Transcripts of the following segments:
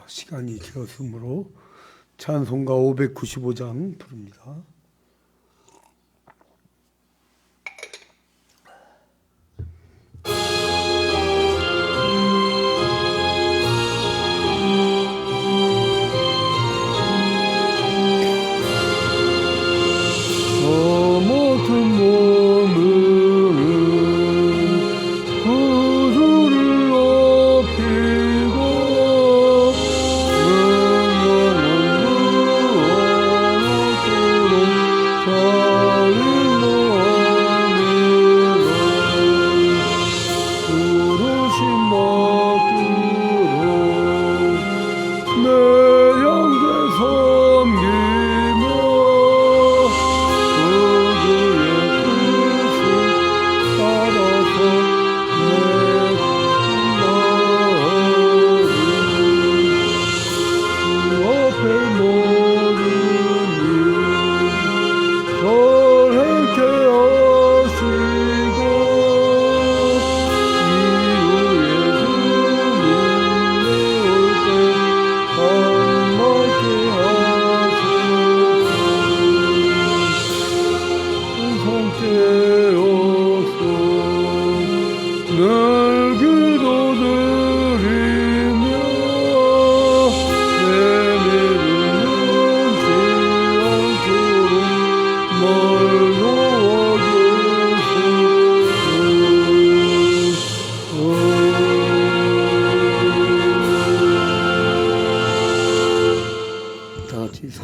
시간이 되었으므로 찬송가 595장 부릅니다.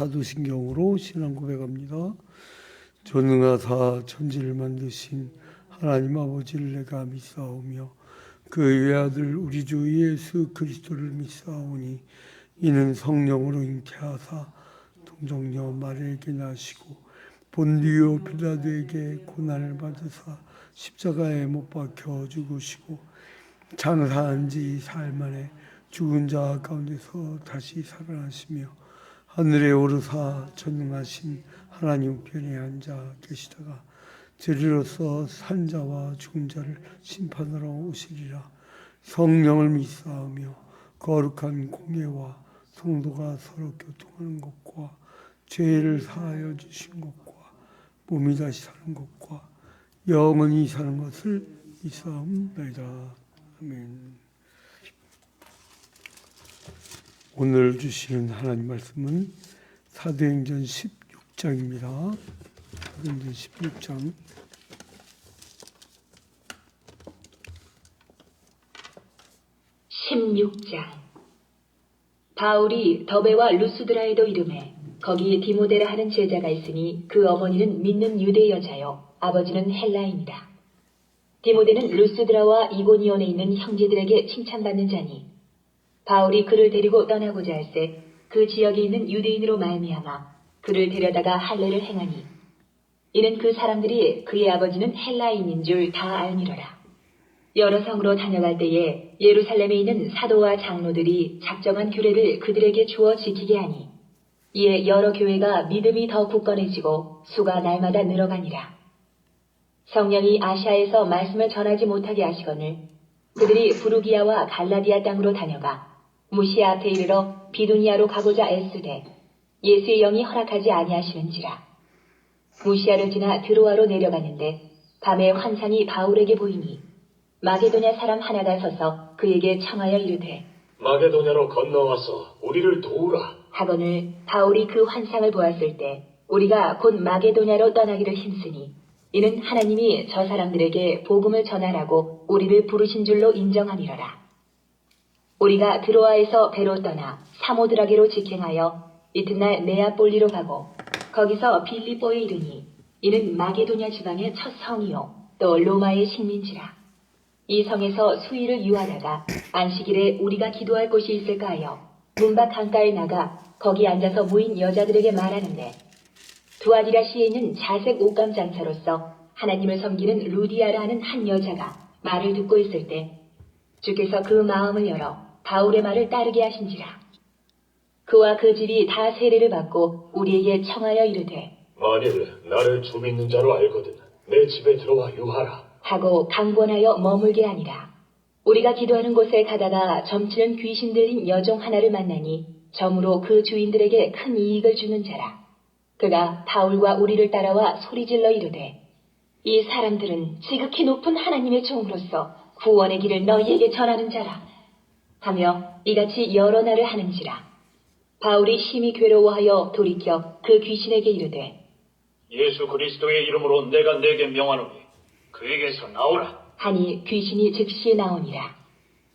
사도신경으로 신앙 고백합니다. 전능하사 천지를 만드신 하나님 아버지를 내가 믿사오며 그 외아들 우리 주 예수 그리스도를 믿사오니 이는 성령으로 잉태하사 동정녀 마리아에게 나시고 본디오 빌라도에게 고난을 받으사 십자가에 못 박혀 죽으시고 장사한 지 사흘 만에 죽은 자 가운데서 다시 살아나시며 하늘에 오르사 전능하신 하나님 우편에 앉아 계시다가 저리로서 산 자와 죽은 자를 심판하러 오시리라. 성령을 믿사오며 거룩한 공예와 성도가 서로 교통하는 것과 죄를 사하여 주신 것과 몸이 다시 사는 것과 영원히 사는 것을 믿사옵나이다. 아멘. 오늘 주시는 하나님 말씀은 사도행전 16장입니다. 사도행전 16장. 바울이 더베와 루스드라에도 이르매 거기에 디모데라 하는 제자가 있으니 그 어머니는 믿는 유대 여자요 아버지는 헬라인이다. 디모데는 루스드라와 이고니온에 있는 형제들에게 칭찬받는 자니 바울이 그를 데리고 떠나고자 할세 그 지역에 있는 유대인으로 말미암아 그를 데려다가 할례를 행하니 이는 그 사람들이 그의 아버지는 헬라인인 줄 다 알미러라. 여러 성으로 다녀갈 때에 예루살렘에 있는 사도와 장로들이 작정한 규례를 그들에게 주어 지키게 하니 이에 여러 교회가 믿음이 더 굳건해지고 수가 날마다 늘어가니라. 성령이 아시아에서 말씀을 전하지 못하게 하시거늘 그들이 부르기아와 갈라디아 땅으로 다녀가 무시아 앞에 이르러 비두니아로 가고자 애쓰되 예수의 영이 허락하지 아니하시는지라. 무시아를 지나 드로아로 내려가는데 밤에 환상이 바울에게 보이니 마게도냐 사람 하나가 서서 그에게 청하여 이르되 마게도냐로 건너와서 우리를 도우라 하거늘 바울이 그 환상을 보았을 때 우리가 곧 마게도냐로 떠나기를 힘쓰니 이는 하나님이 저 사람들에게 복음을 전하라고 우리를 부르신 줄로 인정함이러라. 우리가 드로아에서 배로 떠나 사모드라게로 직행하여 이튿날 네아폴리로 가고 거기서 빌립보에 이르니 이는 마게도냐 지방의 첫 성이요 또 로마의 식민지라. 이 성에서 수일을 유하다가 안식일에 우리가 기도할 곳이 있을까 하여 문밖 강가에 나가 거기 앉아서 모인 여자들에게 말하는데 두아디라시에 있는 자색 옷감 장사로서 하나님을 섬기는 루디아라 하는 한 여자가 말을 듣고 있을 때 주께서 그 마음을 열어 바울의 말을 따르게 하신지라. 그와 그 집이 다 세례를 받고 우리에게 청하여 이르되 만일 나를 주 믿는 자로 알거든 내 집에 들어와 유하라 하고 강권하여 머물게 하니라. 우리가 기도하는 곳에 가다가 점치는 귀신 들린 여종 하나를 만나니 점으로 그 주인들에게 큰 이익을 주는 자라. 그가 바울과 우리를 따라와 소리질러 이르되 이 사람들은 지극히 높은 하나님의 종으로서 구원의 길을 너희에게 전하는 자라 하며 이같이 여러 날을 하는지라. 바울이 심히 괴로워하여 돌이켜 그 귀신에게 이르되 예수 그리스도의 이름으로 내가 네게 명하노니 그에게서 나오라. 하니 귀신이 즉시 나오니라.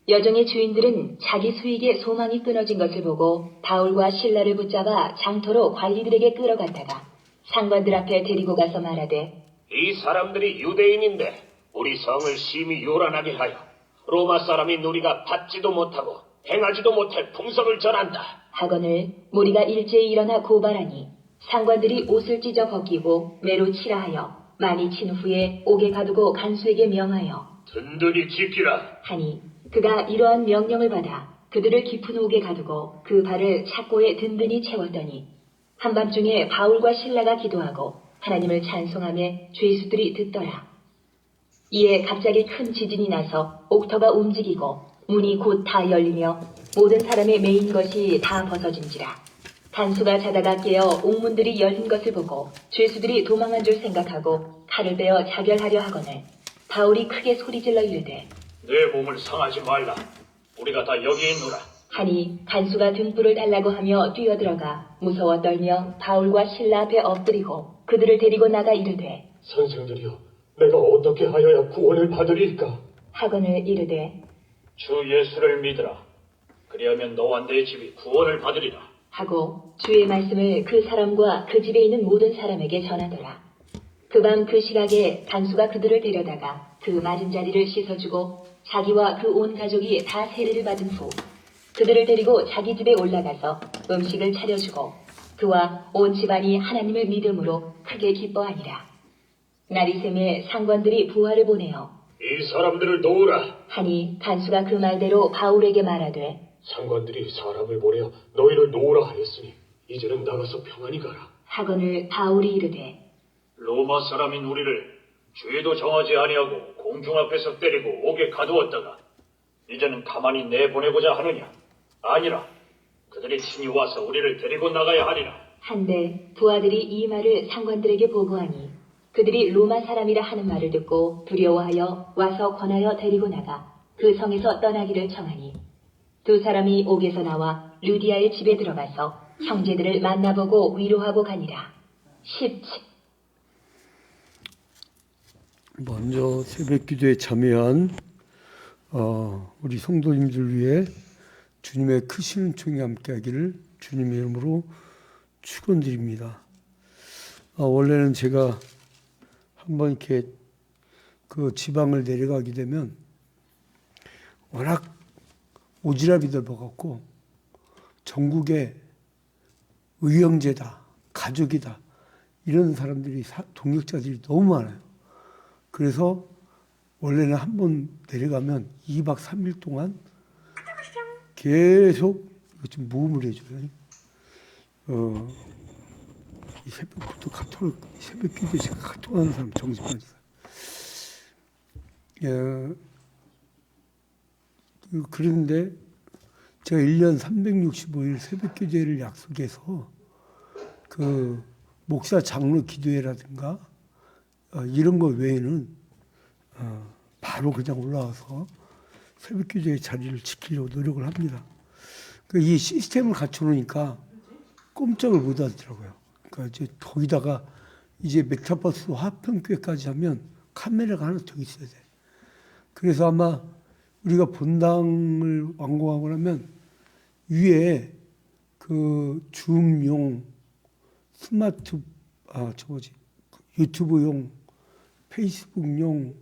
여종의 주인들은 자기 수익에 소망이 끊어진 것을 보고 바울과 실라를 붙잡아 장터로 관리들에게 끌어갔다가 상관들 앞에 데리고 가서 말하되 이 사람들이 유대인인데 우리 성을 심히 요란하게 하여 로마 사람인 우리가 받지도 못하고 행하지도 못할 풍성을 전한다. 하거늘 무리가 일제히 일어나 고발하니 상관들이 옷을 찢어 벗기고 매로 치라하여 많이 친 후에 옥에 가두고 간수에게 명하여 든든히 지키라. 하니 그가 이러한 명령을 받아 그들을 깊은 옥에 가두고 그 발을 착고에 든든히 채웠더니 한밤중에 바울과 실라가 기도하고 하나님을 찬송하며 죄수들이 듣더라. 이에 갑자기 큰 지진이 나서 옥터가 움직이고 문이 곧 다 열리며 모든 사람의 매인 것이 다 벗어진지라. 간수가 자다가 깨어 옥문들이 열린 것을 보고 죄수들이 도망한 줄 생각하고 칼을 베어 자결하려 하거늘 바울이 크게 소리질러 이르되 내 몸을 상하지 말라. 우리가 다 여기 있노라. 하니 간수가 등불을 달라고 하며 뛰어들어가 무서워 떨며 바울과 실라 앞에 엎드리고 그들을 데리고 나가 이르되 선생들이여, 내가 어떻게 하여야 구원을 받으리까? 하거늘 이르되 주 예수를 믿으라. 그리하면 너와 내 집이 구원을 받으리라. 하고 주의 말씀을 그 사람과 그 집에 있는 모든 사람에게 전하더라. 그 밤 그 시각에 간수가 그들을 데려다가 그 맞은 자리를 씻어주고 자기와 그 온 가족이 다 세례를 받은 후 그들을 데리고 자기 집에 올라가서 음식을 차려주고 그와 온 집안이 하나님을 믿음으로 크게 기뻐하니라. 날이 새매 상관들이 부하를 보내어 이 사람들을 놓으라. 하니 간수가 그 말대로 바울에게 말하되 상관들이 사람을 보내어 너희를 놓으라 하였으니 이제는 나가서 평안히 가라. 하거늘 바울이 이르되 로마 사람인 우리를 죄도 정하지 아니하고 공중 앞에서 때리고 옥에 가두었다가 이제는 가만히 내보내고자 하느냐? 아니라 그들이 친히 와서 우리를 데리고 나가야 하리라. 한데 부하들이 이 말을 상관들에게 보고하니 그들이 로마 사람이라 하는 말을 듣고 두려워하여 와서 권하여 데리고 나가 그 성에서 떠나기를 청하니 두 사람이 옥에서 나와 루디아의 집에 들어가서 형제들을 만나보고 위로하고 가니라. 17. 먼저 새벽 기도에 참여한 우리 성도님들 위해 주님의 크신 은총이 함께하기를 주님의 이름으로 축원드립니다. 원래는 제가 한번 이렇게 그 지방을 내려가게 되면 워낙 오지랖이 넓어갖고 전국에 의형제다, 가족이다 이런 사람들이 동역자들이 너무 많아요. 그래서 원래는 한 번 내려가면 2박 3일 동안 계속 좀 모험을 해줘요. 이 새벽부터 카톡을 새벽 기도에 제가 카톡하는 사람 정신 빠졌어요. 그런데 제가 1년 365일 새벽 기도회를 약속해서 그 목사 장로 기도회라든가 이런 거 외에는 바로 그냥 올라와서 새벽 기도회 자리를 지키려고 노력을 합니다. 이 시스템을 갖춰놓으니까 꼼짝을 못 하더라고요. 그러니까 이제 거기다가 이제 메타버스 화평교회까지 하면 카메라가 하나 더 있어야 돼. 그래서 아마 우리가 본당을 완공하고 나면 위에 그 줌용 스마트 유튜브용 페이스북용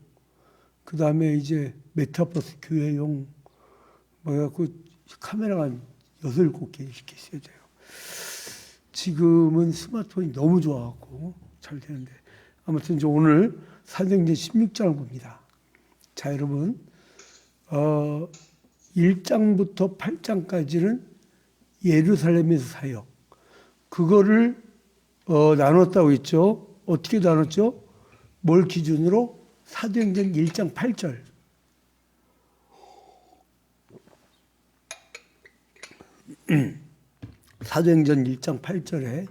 그 다음에 이제 메타버스 교회용 뭐 해갖고 카메라가 한 6, 7개 이렇게 있어야 돼요. 지금은 스마트폰이 너무 좋아갖고 잘 되는데 아무튼 이제 오늘 사도행전 16장을 봅니다. 자, 여러분 1장부터 8장까지는 예루살렘에서 사역 그거를 나눴다고 했죠. 어떻게 나눴죠? 뭘 기준으로? 사도행전 1장 8절 사도행전 1장 8절에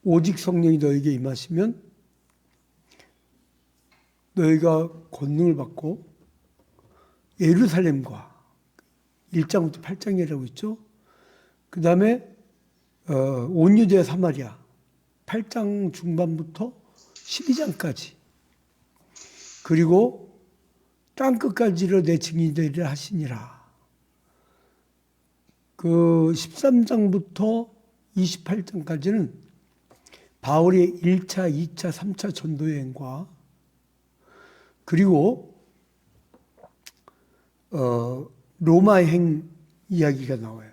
오직 성령이 너에게 임하시면 너희가 권능을 받고 예루살렘과 1장부터 8장이라고 있죠. 그 다음에 온 유대와 사마리아 8장 중반부터 12장까지 그리고 땅끝까지로 내 증인이 되리라 하시니라. 그 13장부터 28장까지는 바울의 1차, 2차, 3차 전도여행과 그리고 로마행 이야기가 나와요.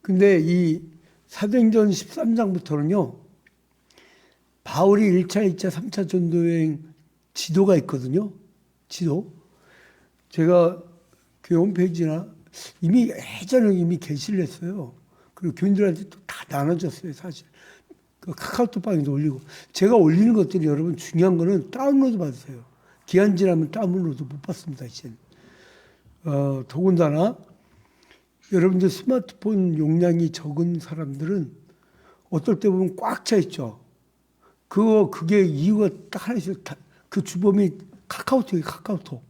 근데 이 사도행전 13장부터는요. 바울이 1차, 2차, 3차 전도여행 지도가 있거든요. 지도. 제가 교회 홈페이지나 이미 예전에 이미 게시를 했어요. 그리고 교인들한테 또 다 나눠줬어요, 사실. 그 카카오톡방에도 올리고. 제가 올리는 것들이 여러분 중요한 거는 다운로드 받으세요. 기한 지나면 다운로드 못 받습니다, 이제는. 더군다나 여러분들 스마트폰 용량이 적은 사람들은 어떨 때 보면 꽉 차 있죠. 그게 이유가 딱 하나 있어요. 그 주범이 카카오톡이에요, 카카오톡.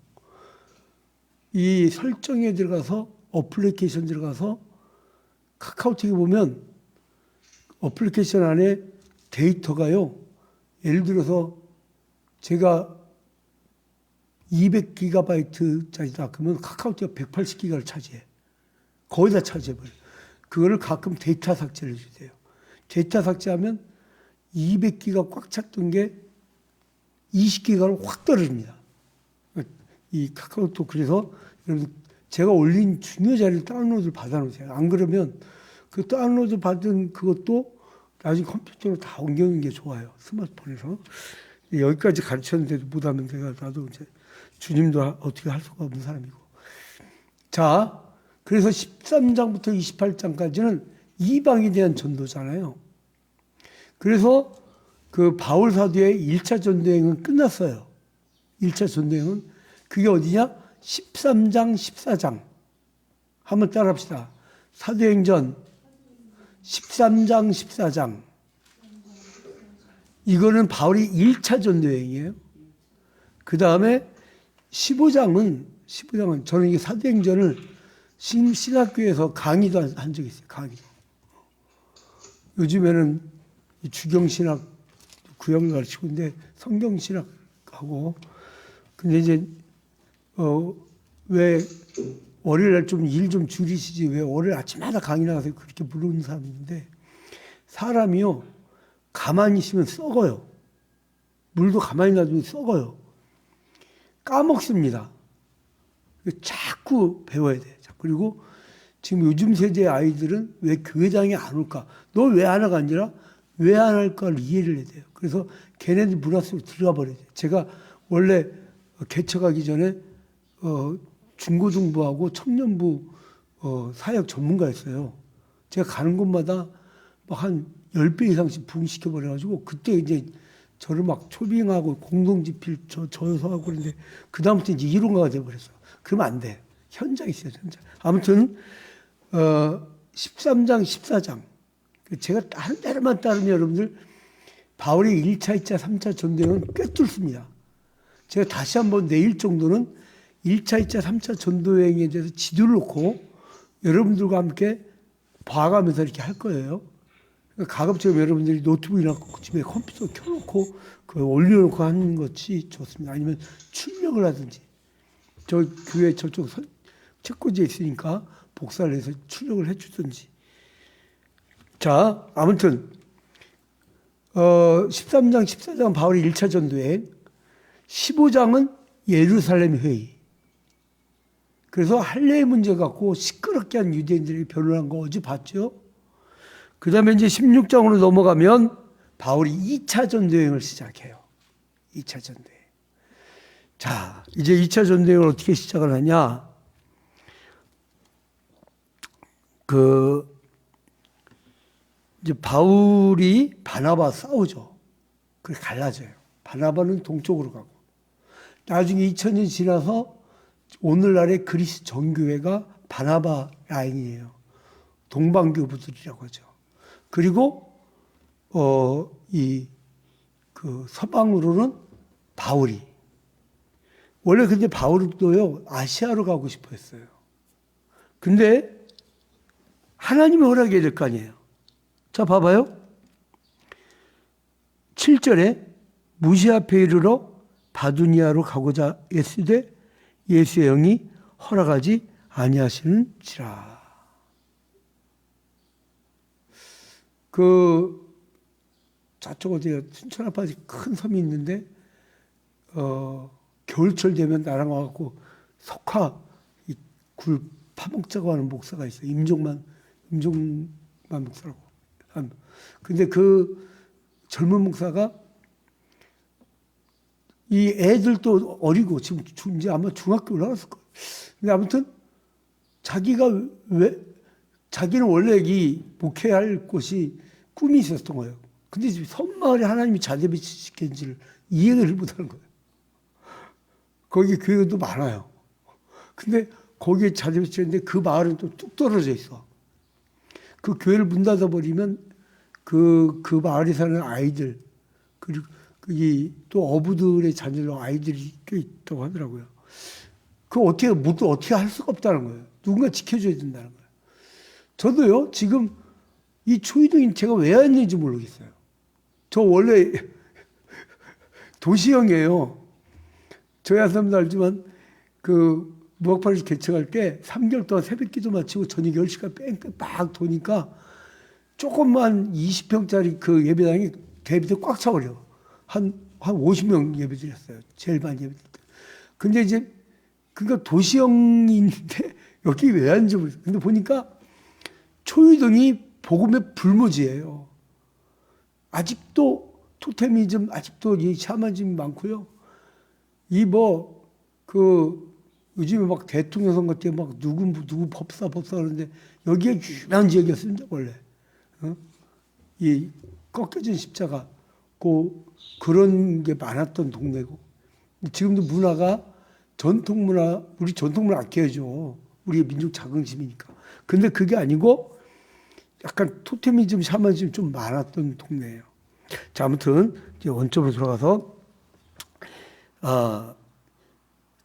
이 설정에 들어가서 어플리케이션 들어가서 카카오톡에 보면 어플리케이션 안에 데이터가요. 예를 들어서 제가 200GB짜리다 그러면 카카오톡이 180GB를 차지해. 거의 다 차지해버려요. 그거를 가끔 데이터 삭제를 해주세요. 데이터 삭제하면 200기가 꽉 찼던 게 20기가로 확 떨어집니다. 이 카카오톡 그래서 여러분 제가 올린 중요 자료를 다운로드를 받아놓으세요. 안 그러면 그 다운로드 받은 그것도 나중에 컴퓨터로 다 옮겨놓는 게 좋아요. 스마트폰에서. 여기까지 가르쳤는데도 못하면 내가 나도 이제 주님도 어떻게 할 수가 없는 사람이고. 자, 그래서 13장부터 28장까지는 이방에 대한 전도잖아요. 그래서 그 바울 사도의 1차 전도행은 끝났어요. 1차 전도행은 그게 어디냐? 13장, 14장. 한번 따라합시다. 사도행전 13장, 14장. 이거는 바울이 1차 전도행이에요. 그 다음에 15장은 저는 이게 사도행전을 신학교에서 강의도 한 적이 있어요. 강의. 요즘에는 주경신학 구형을 가르치고 있는데 성경신학하고 근데 이제 왜 월요일날 좀 일 좀 줄이시지 왜 월요일 아침마다 강의 나가서 그렇게 부르는 사람인데 사람이요 가만히 있으면 썩어요. 물도 가만히 놔두면 썩어요. 까먹습니다. 자꾸 배워야 돼. 그리고 지금 요즘 세대 아이들은 왜 교회당에 안 올까? 너 왜 안 와가 아니라 왜 안 할까를 이해를 해야 돼요. 그래서 걔네들 문화 속으로 들어가 버려야 돼요. 제가 원래 개척하기 전에 중고등부하고 청년부 사역 전문가였어요. 제가 가는 곳마다 한 10배 이상씩 부흥시켜 버려가지고 그때 이제 저를 막 초빙하고 공동집필 저서 하고 그러는데 그다음부터 이제 이론가가 돼버렸어요. 그러면 안 돼. 현장에 있어요, 현장. 아무튼 13장, 14장. 제가 한 대로만 따르면 여러분들 바울의 1차, 2차, 3차 전도행은 꿰뚫습니다. 제가 다시 한번 내일 정도는 1차, 2차, 3차 전도행에 대해서 지도를 놓고 여러분들과 함께 봐가면서 이렇게 할 거예요. 가급적 여러분들이 노트북이나 집에 컴퓨터 켜놓고 올려놓고 하는 것이 좋습니다. 아니면 출력을 하든지. 저 교회 저쪽 책꽂이에 있으니까 복사를 해서 출력을 해주든지. 자, 아무튼 13장, 14장은 바울의 1차 전도행, 15장은 예루살렘 회의. 그래서 할례의 문제 갖고 시끄럽게 한 유대인들이 변론한 거 어제 봤죠? 그 다음에 이제 16장으로 넘어가면 바울이 2차 전도행을 시작해요. 2차 전도행. 자, 이제 2차 전도행을 어떻게 시작을 하냐? 이제 바울이 바나바 싸우죠. 그래서 갈라져요. 바나바는 동쪽으로 가고. 나중에 2000년 지나서 오늘날의 그리스 정교회가 바나바 라인이에요. 동방교부들이라고 하죠. 그리고 그 서방으로는 바울이. 원래 근데 바울도요 아시아로 가고 싶어 했어요. 근데 하나님이 허락해야 될 거 아니에요. 자, 봐봐요. 7절에 무시 앞에 이르러 바두니아로 가고자 애쓰되 예수의 영이 허락하지 아니하시는지라. 그 저쪽 어디에 춘천 앞에 큰 섬이 있는데 겨울철 되면 나랑 와갖고 석화 굴 파먹자고 하는 목사가 있어요. 임종만 목사라고. 근데 그 젊은 목사가 이 애들도 어리고 지금 이제 아마 중학교 올라갔을 거예요. 근데 아무튼 자기는 원래 이 목회할 곳이 꿈이 있었던 거예요. 근데 지금 섬마을에 하나님이 자대 배치시킨지를 이해를 못하는 거예요. 거기 교회도 많아요. 근데 거기에 자대 배치했는데 그 마을은 또 뚝 떨어져 있어. 그 교회를 문 닫아버리면 그 마을에 사는 아이들, 그리고 또 어부들의 자녀로 아이들이 꽤 있다고 하더라고요. 어떻게 할 수가 없다는 거예요. 누군가 지켜줘야 된다는 거예요. 저도요, 지금 이 초이동인 제가 왜 왔는지 모르겠어요. 저 원래 도시형이에요. 저희 아사람도 알지만 그 무학파를 개척할 때 3개월 동안 새벽 기도 마치고 저녁 10시까지 뺑뺑 막 도니까 조금만 20평짜리 그 예배당이 대비도 꽉 차버려. 한 50명 예배드렸어요. 제일 많이 예배드릴 때. 근데 이제 그러니까 도시형인데 여기 왜 왔는지 모르겠어요. 근데 보니까 초이동이 복음의 불모지예요. 아직도 토테미즘, 아직도 이 샤머니즘이 많고요. 요즘에 막 대통령 선거 때 막 누구 법사 하는데 여기가 유명한 지역이었습니다, 원래. 이 꺾여진 십자가, 그런 게 많았던 동네고. 지금도 문화가 우리 전통 문화 아껴야죠. 우리의 민족 자긍심이니까. 근데 그게 아니고 약간 토테미즘, 샤머니즘 좀 많았던 동네예요. 자, 아무튼 이제 원점으로 돌아가서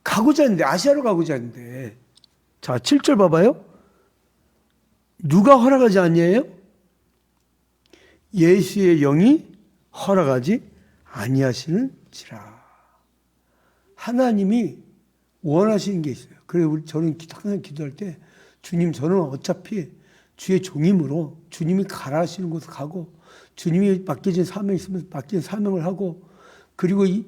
가고자 했는데, 아시아로 가고자 했는데, 자, 7절 봐봐요. 누가 허락하지 않냐예요? 예수의 영이 허락하지 아니하시는지라. 하나님이 원하시는 게 있어요. 그래서 저는 항상 기도할 때, 주님, 저는 어차피 주의 종임으로 주님이 가라 하시는 곳을 가고, 주님이 맡겨진 사명이 있으면 맡긴 사명을 하고, 그리고 이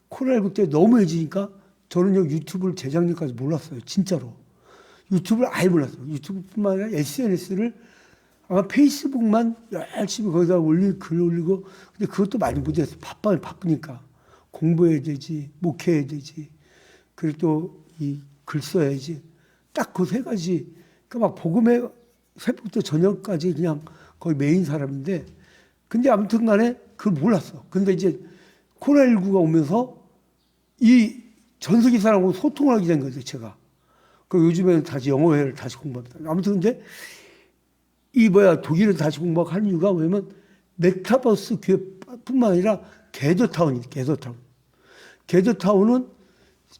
코로나19 때 너무 해지니까 저는요, 유튜브를 재작년까지 몰랐어요. 진짜로. 유튜브를 아예 몰랐어요. 유튜브뿐만 아니라 SNS를 아마 페이스북만 열심히 거기다 글 올리고, 근데 그것도 많이 못했어요. 바쁘니까. 공부해야 되지, 목회해야 되지, 그리고 또 이 글 써야지. 딱 그 세 가지. 그러니까 막 복음의 새벽부터 저녁까지 그냥 거의 메인 사람인데, 근데 아무튼 간에 그걸 몰랐어. 근데 이제 코로나19가 오면서 이 전세계 사람하고 소통을 하게 된 거죠, 제가. 그 요즘에는 다시 영어회를 다시 공부합니다. 아무튼 근데 독일을 다시 공부하고 하는 이유가 뭐냐면 메타버스 교회뿐만 아니라 게더타운은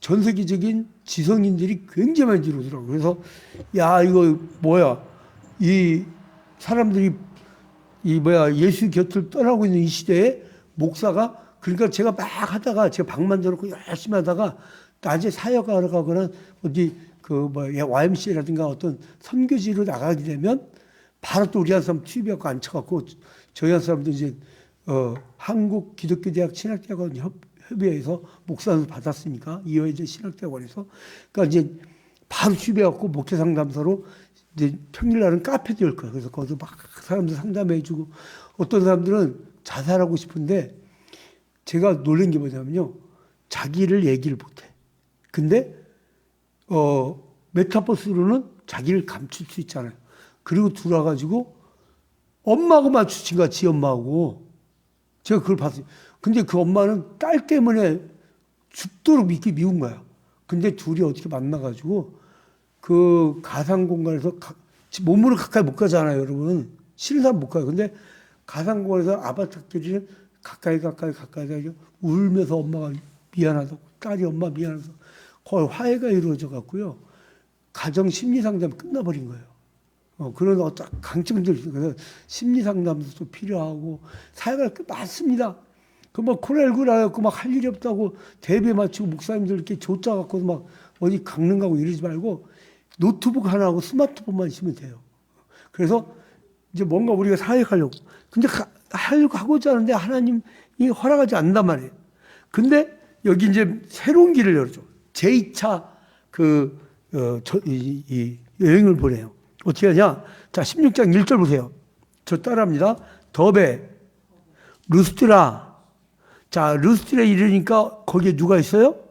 전 세계적인 지성인들이 굉장히 많이 들어오더라고요. 그래서 이 사람들이 예수 곁을 떠나고 있는 이 시대에 목사가, 그러니까 제가 막 하다가 제가 방 만들어놓고 열심히 하다가 낮에 사역하러 가거나 어디 YMCA라든가 어떤 선교지로 나가게 되면 바로 또 우리 한 사람 TV하고 앉혀갖고 저희 한 사람도 이제 한국 기독교대학 신학대학원 협의회에서 목사를 받았으니까 이화여대 신학대학원에서, 그러니까 이제 바로 TV해갖고 목회 상담사로 이제 평일날은 카페도 열 거예요. 그래서 거기서 막 사람들 상담해주고, 어떤 사람들은 자살하고 싶은데 제가 놀란 게 뭐냐면요, 자기를 얘기를 못해. 근데 메타버스로는 자기를 감출 수 있잖아요. 그리고 들어와가지고 엄마하고 마주친 거야, 지 엄마하고. 제가 그걸 봤어요. 근데 그 엄마는 딸 때문에 죽도록 미운 거야. 근데 둘이 어떻게 만나가지고 그 가상 공간에서 몸으로 가까이 못 가잖아요, 여러분. 싫은 사람 못 가요. 근데 가상 공간에서 아바타끼리는 가까이 가서 울면서 엄마가 미안하다고, 딸이 엄마 미안해서 거의 화해가 이루어져 갖고요. 가정 심리 상담이 끝나버린 거예요. 그런 어떤 강점들이 있어요. 그래서 심리 상담도 필요하고 사회가 많습니다. 그막 코로나19 나갖고 막 할 일이 없다고 대배 맞추고 목사님들 이렇게 조짜 갖고 막 어디 강릉 가고 이러지 말고 노트북 하나하고 스마트폰만 있으면 돼요. 그래서 이제 뭔가 우리가 사역하려고. 근데 하려고 하고자 하는데 하나님이 허락하지 않는단 말이에요. 근데 여기 이제 새로운 길을 열어줘. 제2차 이 여행을 보내요. 어떻게 하냐? 자, 16장 1절 보세요. 저 따라합니다. 더베, 루스트라. 자, 루스트라에 이르니까 거기에 누가 있어요?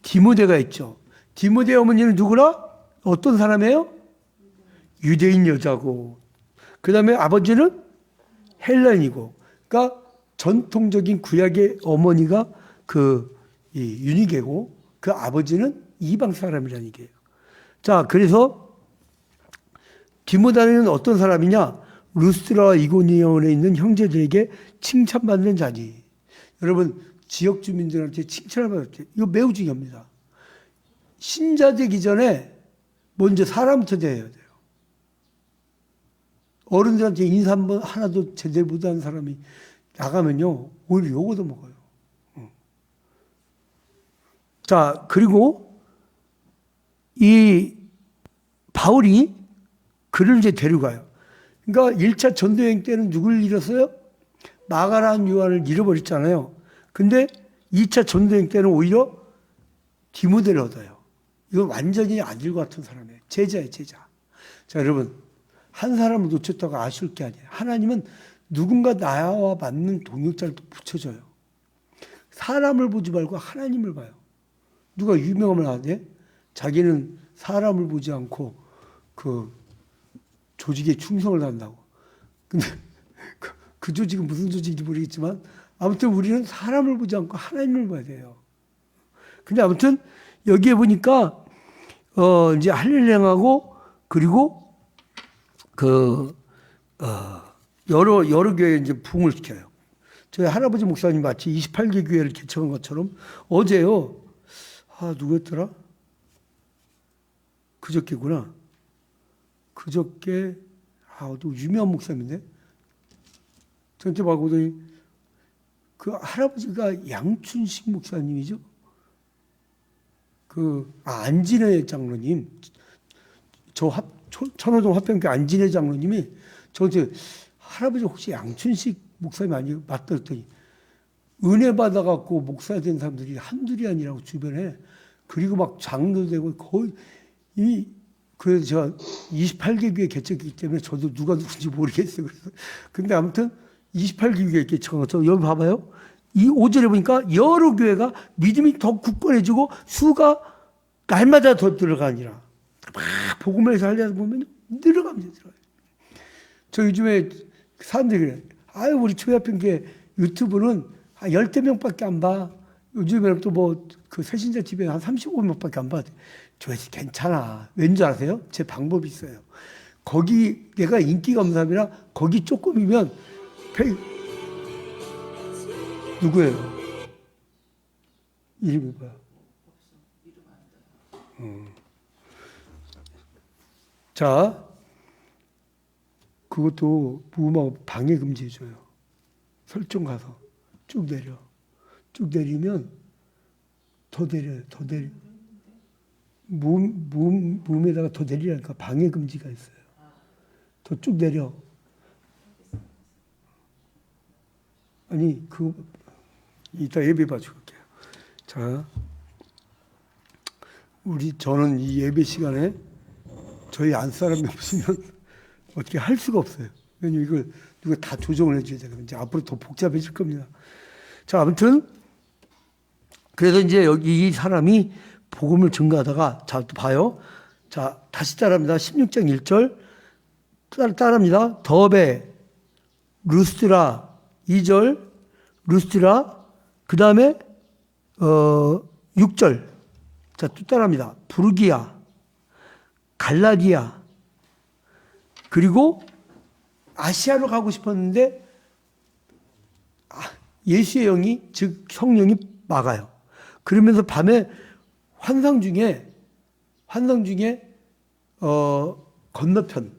디모데가 있죠. 디모데 어머니는 누구라? 어떤 사람이에요? 유대인 여자고. 그 다음에 아버지는 헬라인이고. 그러니까 전통적인 구약의 어머니가 이 유니게고 그 아버지는 이방 사람이라는 얘기예요. 자, 그래서 디모데는 어떤 사람이냐? 루스트라와 이고니온에 있는 형제들에게 칭찬받는 자니. 여러분, 지역 주민들한테 칭찬을 받을 때 이거 매우 중요합니다. 신자 되기 전에 먼저 사람부터 돼야 돼요. 어른들한테 인사 한번 하나도 제대로 못하는 사람이 나가면요, 오히려 욕도 먹어요. 자, 그리고 이 바울이 그를 이제 데려가요. 그러니까 1차 전도여행 때는 누굴 잃었어요? 마가라는 요한을 잃어버렸잖아요. 근데 2차 전도여행 때는 오히려 디모데를 얻어요. 이건 완전히 아들과 같은 사람이에요. 제자예요, 제자. 자, 여러분, 한 사람을 놓쳤다고 아쉬울 게 아니에요. 하나님은 누군가 나와 맞는 동역자를 또 붙여줘요. 사람을 보지 말고 하나님을 봐요. 누가 유명함을 하네? 자기는 사람을 보지 않고 그 조직에 충성을 한다고. 근데 그 조직은 무슨 조직인지 모르겠지만 아무튼 우리는 사람을 보지 않고 하나님을 봐야 돼요. 근데 아무튼 여기에 보니까 이제 할렐루야하고 그리고 여러 교회에 이제 부흥을 시켜요. 저희 할아버지 목사님 마치 28개 교회를 개척한 것처럼 어제요. 누구였더라? 그저께구나. 그저께 또 유명한 목사님인데 저한테 말고더니 그 할아버지가 양춘식 목사님이죠. 안진회 장로님, 천호동 화평교 안진회 장로님이 저한테 할아버지 혹시 양춘식 목사님 아니에요? 맞다 했더니 은혜 받아갖고 목사 된 사람들이 한둘이 아니라고 주변에. 그리고 막 장로 되고 거의 그래서 제가 28개 교회 개척이기 때문에 저도 누가 누군지 모르겠어요. 그래서 근데 아무튼 28개 교회 개척한 것처럼 여기 봐봐요. 이 5절에 보니까 여러 교회가 믿음이 더 굳건해지고 수가 날마다 더 들어가니라. 막 복음을 해서 하려다 보면 늘어갑니다. 저 요즘에 사람들이 그래요. 우리 초야평교회 유튜브는 한 10대 명밖에 안 봐. 요즘에는 또 그 새신자 집에 한 35명밖에 안 봐. 저에서 괜찮아. 왠지 아세요? 제 방법이 있어요. 거기 내가 인기가 없는 사람이라 거기 조금이면 누구예요? 이름이 뭐야? 자, 그것도 무음하고 방해 금지해줘요. 설정 가서 쭉 내려. 쭉 내리면 더 내려요. 더 내려. 무음에다가 더 내리라니까 방해 금지가 있어요. 더 쭉 내려. 아니, 이따 예배 봐주고 올게요. 자, 저는 이 예배 시간에 저희 안 사람이 없으면 어떻게 할 수가 없어요. 왜냐면 이걸 누가 다 조정을 해줘야 되거든요. 이제 앞으로 더 복잡해질 겁니다. 자, 아무튼 그래서 이제 여기 이 사람이 복음을 증거하다가 자, 또 봐요. 자, 다시 따라합니다. 16장 1절 따라합니다. 더베, 루스트라 2절, 루스트라 그 다음에 6절 자, 또 따라합니다. 부르기아 갈라디아, 그리고 아시아로 가고 싶었는데 예수의 영이, 즉 성령이 막아요. 그러면서 밤에 환상 중에 건너편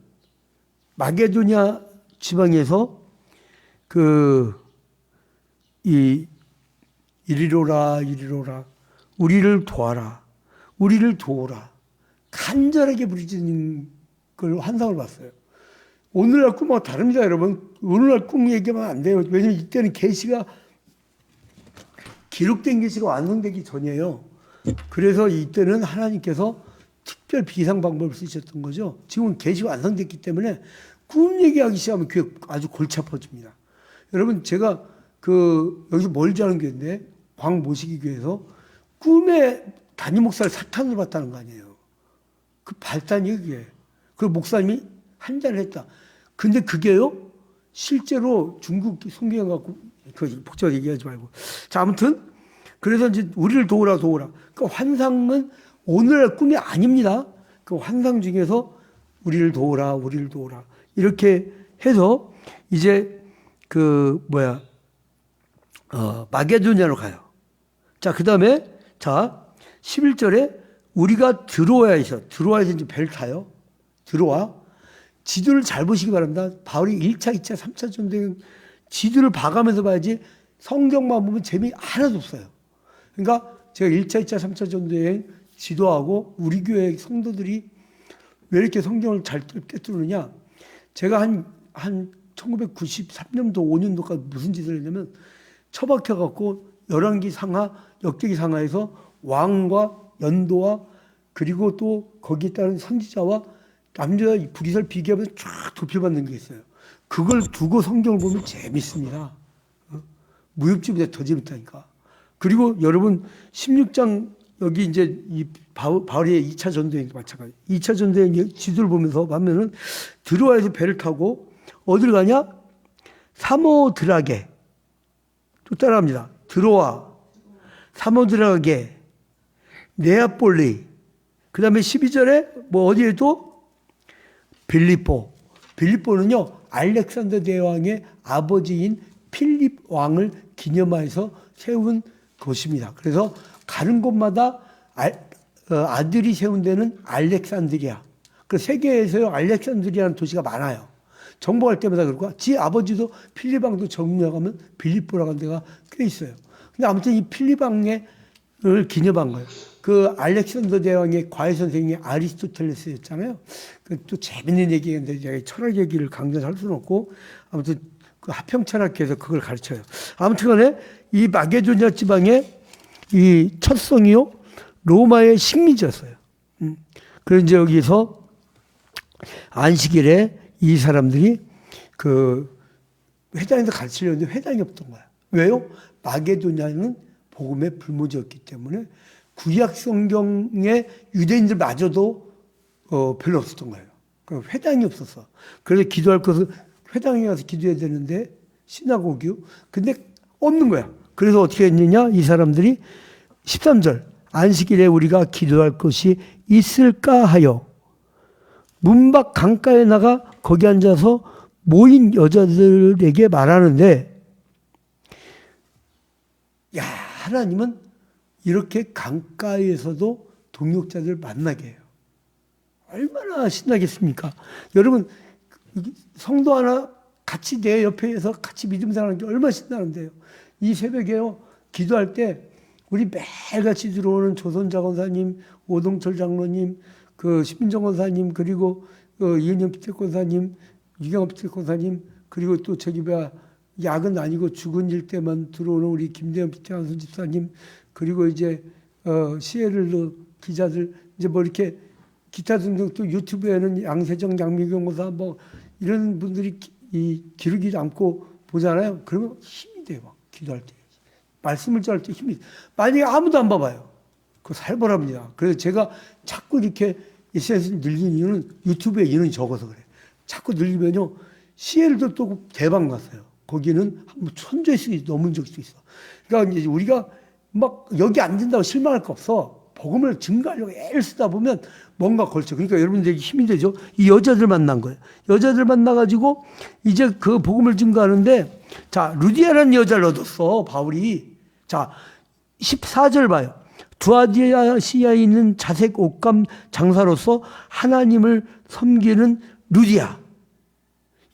마게도냐 지방에서 이리로라 우리를 도와라, 우리를 도우라 간절하게 부르짖는 걸 환상을 봤어요. 오늘날 꿈하고 다릅니다, 여러분. 오늘날 꿈 얘기하면 안 돼요. 왜냐면 이때는 계시가 기록된 계시가 완성되기 전이에요. 그래서 이때는 하나님께서 특별 비상 방법을 쓰셨던 거죠. 지금은 계시가 완성됐기 때문에 꿈 얘기하기 시작하면 그게 아주 골치 아파집니다. 여러분, 제가 여기서 멀지 않은 교회인데 광모시기 교회에서 꿈에 담임 목사를 사탄으로 봤다는 거 아니에요. 그 발단이에요, 그게. 그 목사님이 한잔을 했다. 근데 그게요, 실제로 중국 성경에 갖고, 복잡하게 얘기하지 말고. 자, 아무튼, 그래서 이제 우리를 도우라. 그 환상은 오늘날 꿈이 아닙니다. 그 환상 중에서 우리를 도우라. 이렇게 해서 이제 마게도냐로 가요. 자, 그 다음에, 11절에 우리가 드로아에서 이제 배를 타요. 드로아. 지도를 잘 보시기 바랍니다. 바울이 1차, 2차, 3차 전쟁 지도를 봐가면서 봐야지 성경만 보면 재미 하나도 없어요. 그러니까 제가 1차, 2차, 3차 전쟁 지도하고 우리 교회 성도들이 왜 이렇게 성경을 잘 꿰뚫느냐. 제가 한 1993년도, 5년도까지 무슨 짓을 했냐면 처박혀갖고 열왕기 상하, 역대기 상하에서 왕과 연도와 그리고 또 거기에 따른 선지자와 남자 불이설 비교하면서 쫙 도표받는 게 있어요. 그걸 두고 성경을 보면 재밌습니다. 무협지보다 더 재밌다니까. 그리고 여러분 16장 여기 이제 이 바울의 2차 전도행도 마찬가지. 2차 전도행 지도를 보면서 보면은 드로아에서 배를 타고 어디를 가냐? 사모드라게. 또 따라합니다. 드로아, 사모드라게, 네아폴리. 그 다음에 12절에 어디에 또? 빌립보. 빌립보는요, 알렉산더 대왕의 아버지인 필립 왕을 기념하여서 세운 곳입니다. 그래서 가는 곳마다 아들이 세운 데는 알렉산드리아. 그 세계에서요, 알렉산드리아라는 도시가 많아요. 정복할 때마다 그렇고, 지 아버지도 필립 왕도 정복하면 빌립보라는 데가 꽤 있어요. 근데 아무튼 이 필립 왕을 기념한 거예요. 그 알렉산더 대왕의 과외 선생님이 아리스토텔레스였잖아요. 또 재밌는 얘기인데 제가 철학 얘기를 강조할 수는 없고, 아무튼 그 하평철학에서 그걸 가르쳐요. 아무튼간에 이 마게도냐 지방의 이 첫 성이요, 로마의 식민지였어요. 그래서 이제 여기서 안식일에 이 사람들이 그 회당에서 가르치려는데 회당이 없던 거야. 왜요? 마게도냐는 복음의 불모지였기 때문에 구약 성경의 유대인들마저도 별로 없었던 거예요. 회당이 없었어. 그래서 기도할 것은 회당에 가서 기도해야 되는데 시나고기요. 근데 없는 거야. 그래서 어떻게 했느냐? 이 사람들이 13절 안식일에 우리가 기도할 것이 있을까 하여 문 밖 강가에 나가 거기 앉아서 모인 여자들에게 말하는데, 야, 하나님은 이렇게 강가에서도 동역자들 만나게 해요. 얼마나 신나겠습니까? 여러분, 성도 하나 같이 내 옆에서 같이 믿음 생활하는 게 얼마나 신나는데요. 이 새벽에요, 기도할 때 우리 매일같이 들어오는 조선자 권사님, 오동철 장로님, 그 신민정 권사님, 그리고 이은영 피택 권사님, 유경업 피택 권사님, 그리고 또 저기 약은 아니고 죽은 일 때만 들어오는 우리 김대현 피택 집사님, 그리고 이제 시에를로 기자들, 이제 이렇게 기타 등등, 또 유튜브에는 양세정, 양미경 권사 이런 분들이 이 기록이 남고 보잖아요. 그러면 힘이 돼요. 막 기도할 때. 말씀을 전할 때 힘이. 만약에 아무도 안 봐봐요. 그거 살벌합니다. 그래서 제가 자꾸 이렇게 SNS에 늘리는 이유는 유튜브에 인원이 적어서 그래요. 자꾸 늘리면요, 시에를도 또 대박 났어요. 거기는 한 천조씩 넘은 적도 있어. 그러니까 이제 우리가 막 여기 안 된다고 실망할 거 없어. 복음을 증가하려고 애를 쓰다 보면 뭔가 걸쳐. 그러니까 여러분들에게 힘이 되죠. 이 여자들 만난 거예요. 여자들 만나가지고 이제 그 복음을 증거하는데, 자, 루디아라는 여자를 얻었어, 바울이. 자, 14절 봐요. 두아디아시아에 있는 자색 옷감 장사로서 하나님을 섬기는 루디아.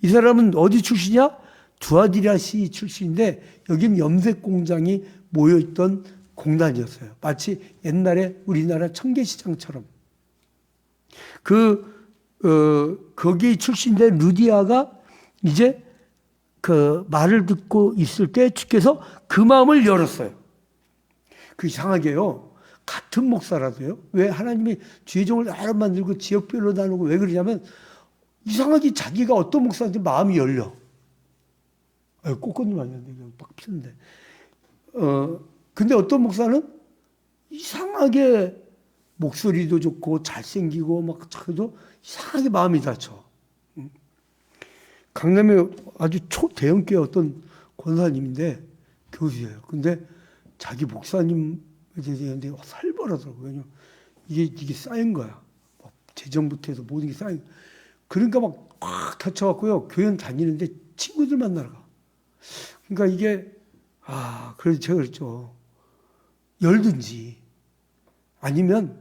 이 사람은 어디 출신이야? 두아디아시 출신인데 여긴 염색 공장이 모여있던 공단이었어요. 마치 옛날에 우리나라 청계시장처럼. 거기 출신된 루디아가 이제 그 말을 듣고 있을 때 주께서 그 마음을 열었어요. 그 이상하게요. 같은 목사라도요. 왜 하나님이 죄종을 여러 만들고 지역별로 나누고 왜 그러냐면 이상하게 자기가 어떤 목사한테 마음이 열려. 꽃꽃님 아니었는데 막 피는데. 근데 어떤 목사는 이상하게 목소리도 좋고 잘생기고 막 자기도 이상하게 마음이 다쳐. 강남에 아주 초대형교회 어떤 권사님인데 교수예요. 근데 자기 목사님에 대해서 살벌하더라고요. 왜냐면 이게 쌓인 거야. 막 재정부터 해서 모든 게 쌓인. 그러니까 막 꽉 닫혀갖고요. 교회는 다니는데 친구들 만나러 가. 그러니까 이게 그래서 제가 그랬죠. 열든지 아니면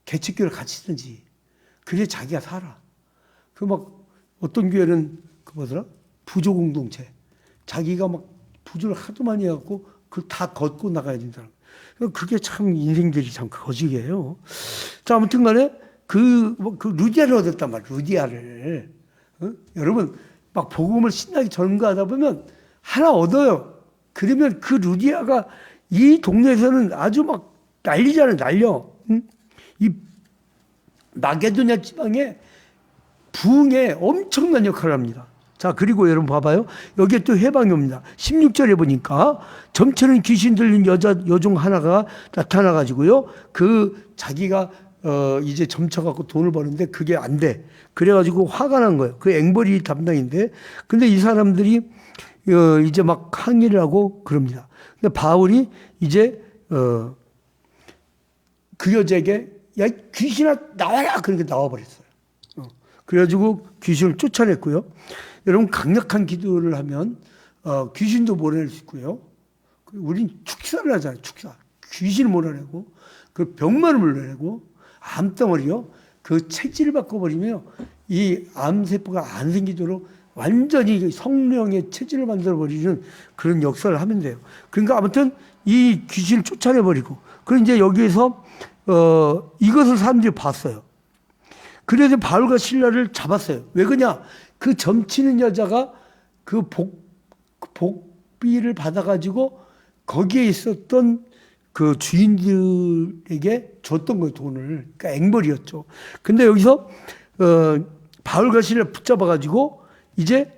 개척교회를 같이든지 그래 자기가 살아. 그 막 어떤 교회는 그 뭐더라? 부조 공동체. 자기가 막 부조를 하도 많이 해갖고 그걸 다 걷고 나가야 된다는 거예요. 그게 참 인생들이 참 거지게요. 자, 아무튼 간에 그 루디아를 얻었단 말이에요. 루디아를. 여러분, 막 복음을 신나게 전가하다 보면 하나 얻어요. 그러면 그 루디아가 이 동네에서는 아주 막 난리잖아요. 날려. 이 마게도냐 지방에 부흥에 엄청난 역할을 합니다. 자, 그리고 여러분 봐봐요. 여기에 또 해방이 옵니다. 16절에 보니까 점치는 귀신 들린 여종 하나가 나타나가지고요. 자기가 이제 점쳐갖고 돈을 버는데 그게 안 돼. 그래가지고 화가 난 거예요. 그 앵벌이 담당인데. 근데 이 사람들이 이제 막 항의를 하고 그럽니다. 근데 바울이 이제 그 여자에게 야, 귀신아 나와라! 그렇게 나와버렸어요. 그래가지고 귀신을 쫓아냈고요. 여러분 강력한 기도를 하면 귀신도 몰아낼 수 있고요. 우린 축사를 하잖아요. 축사. 귀신을 몰아내고 그 병만을 몰아내고 암덩어리요. 그 체질을 바꿔버리면 이 암세포가 안 생기도록 완전히 성령의 체질을 만들어버리는 그런 역사를 하면 돼요. 그러니까 아무튼 이 귀신을 쫓아내버리고 그리고 이제 여기에서 이것을 사람들이 봤어요. 그래서 바울과 실라를 잡았어요. 왜 그러냐? 그 점치는 여자가 그 복비를 받아가지고 거기에 있었던 그 주인들에게 줬던 거예요, 돈을. 그러니까 앵벌이었죠. 근데 여기서 바울과 실라를 붙잡아가지고 이제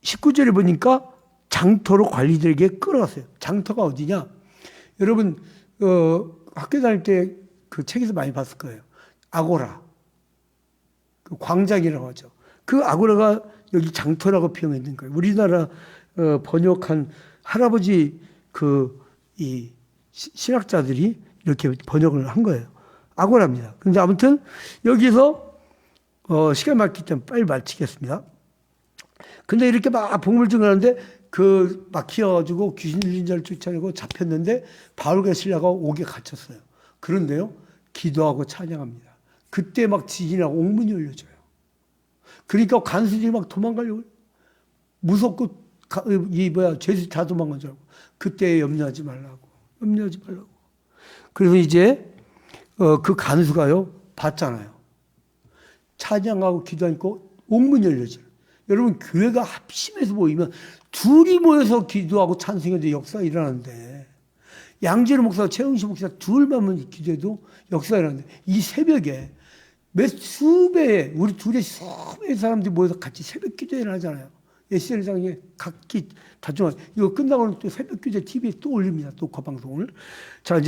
19절에 보니까 장터로 관리들에게 끌어갔어요. 장터가 어디냐? 여러분 학교 다닐 때 그 책에서 많이 봤을 거예요. 아고라. 그 광장이라고 하죠. 그 아고라가 여기 장터라고 표현했는 거예요. 우리나라 번역한 할아버지 이 신학자들이 이렇게 번역을 한 거예요. 아고라입니다. 그런데 아무튼 여기서 시간 많기 때문에 빨리 마치겠습니다. 근데 이렇게 막 복음을 증거하는데 그 막혀가지고 귀신 들린 자를 쫓아내고 잡혔는데 바울과 실라가 옥에 갇혔어요. 그런데요, 기도하고 찬양합니다. 그때 막 지진이 나고 옥문이 열려져요. 그러니까 간수들이 막 도망가려고 무섭고 죄수 다 도망간 줄 알고 그때 염려하지 말라고. 그래서 이제 그 간수가요 봤잖아요. 찬양하고 기도하니까 옥문이 열려져요. 여러분 교회가 합심해서 모이면 둘이 모여서 기도하고 찬송해도 역사가 일어나는데 양재로 목사, 최응식 목사 둘만 기도해도 역사가 일어나는데 이 새벽에 우리 둘의 수많은 사람들이 모여서 같이 새벽 기도회를 하잖아요. SNS상에 각기 다중한 이거 끝나고는 또 새벽 기도 TV에 또 올립니다. 녹화 방송을. 자,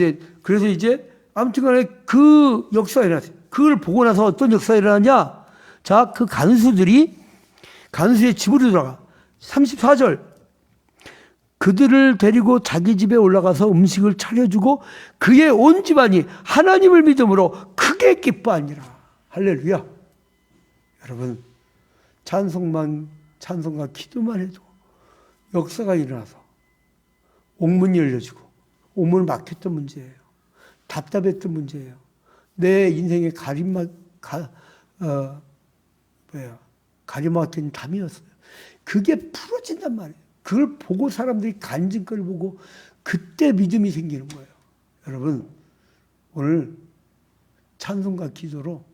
그래서 아무튼 간에 그 역사가 일어났어요. 그걸 보고 나서 어떤 역사가 일어나냐? 자, 그 간수의 집으로 들어가. 34절. 그들을 데리고 자기 집에 올라가서 음식을 차려주고 그의 온 집안이 하나님을 믿음으로 크게 기뻐하니라. 할렐루야. 여러분, 찬송과 기도만 해도 역사가 일어나서 옥문이 열려지고 옥문을 막혔던 문제예요. 답답했던 문제예요. 내 인생의 가리막힌 담이었어요. 그게 풀어진단 말이에요. 그걸 보고 사람들이 간증거를 보고 그때 믿음이 생기는 거예요. 여러분, 오늘 찬송과 기도로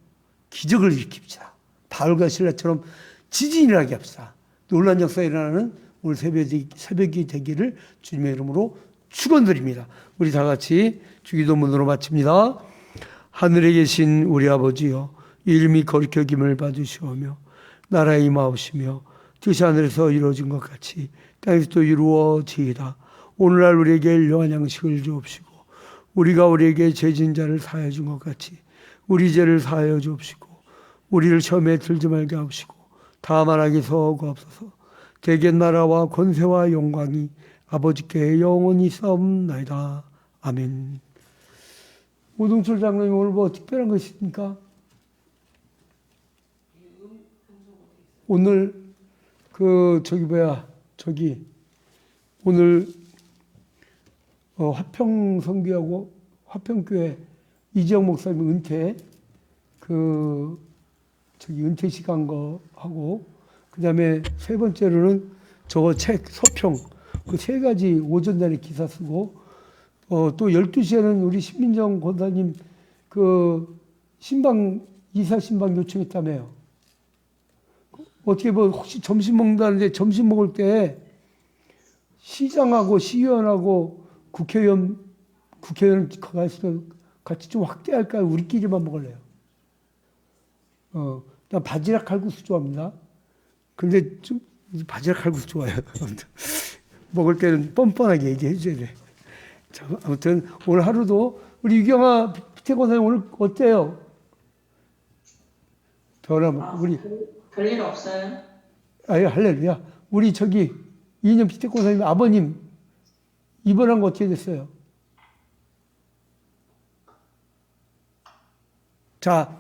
기적을 일으킵시다. 바울과 실라처럼 지진이 일어나게 합시다. 놀라운 역사가 일어나는 오늘 새벽이 되기를 주님의 이름으로 축원드립니다. 우리 다 같이 주기도문으로 마칩니다. 하늘에 계신 우리 아버지여, 이름이 거룩히 여김을 받으시오며 나라에 임하옵시며 뜻이 하늘에서 이루어진 것 같이 땅에서도 이루어지이다. 오늘날 우리에게 일용할 양식을 주옵시고 우리가 우리에게 죄진 자를 사하여 준 것 같이 우리 죄를 사하여 주옵시고 우리를 시험에 들지 말게 하옵시고 다만 악에서 구하옵소서. 대개 나라와 권세와 영광이 아버지께 영원히 싸움나이다. 아멘. 오동철 장로님 오늘 뭐 특별한 거 있습니까? 오늘 오늘 화평성교하고 화평교회 이재영 목사님 은퇴 은퇴식 한 거 하고, 그 다음에 세 번째로는 저거 책 서평 그 세 가지 오전 내내 기사 쓰고, 또 12시에는 우리 신민정 권사님 이사 신방 요청했다며요. 어떻게 혹시 점심 먹는다는데 점심 먹을 때 시장하고 시의원하고 국회의원 가서 같이 좀 확대할까요? 우리끼리만 먹을래요. 난 바지락 칼국수 좋아합니다. 근데 좀 바지락 칼국수 좋아요. 먹을 때는 뻔뻔하게 얘기해 줘야 돼. 자, 아무튼 오늘 하루도 우리 유경아 피태권사님 오늘 어때요? 우리 별일 없어요. 아유, 할렐루야. 우리 이인영 피태권사님 아버님 입원한 거 어떻게 됐어요? 자.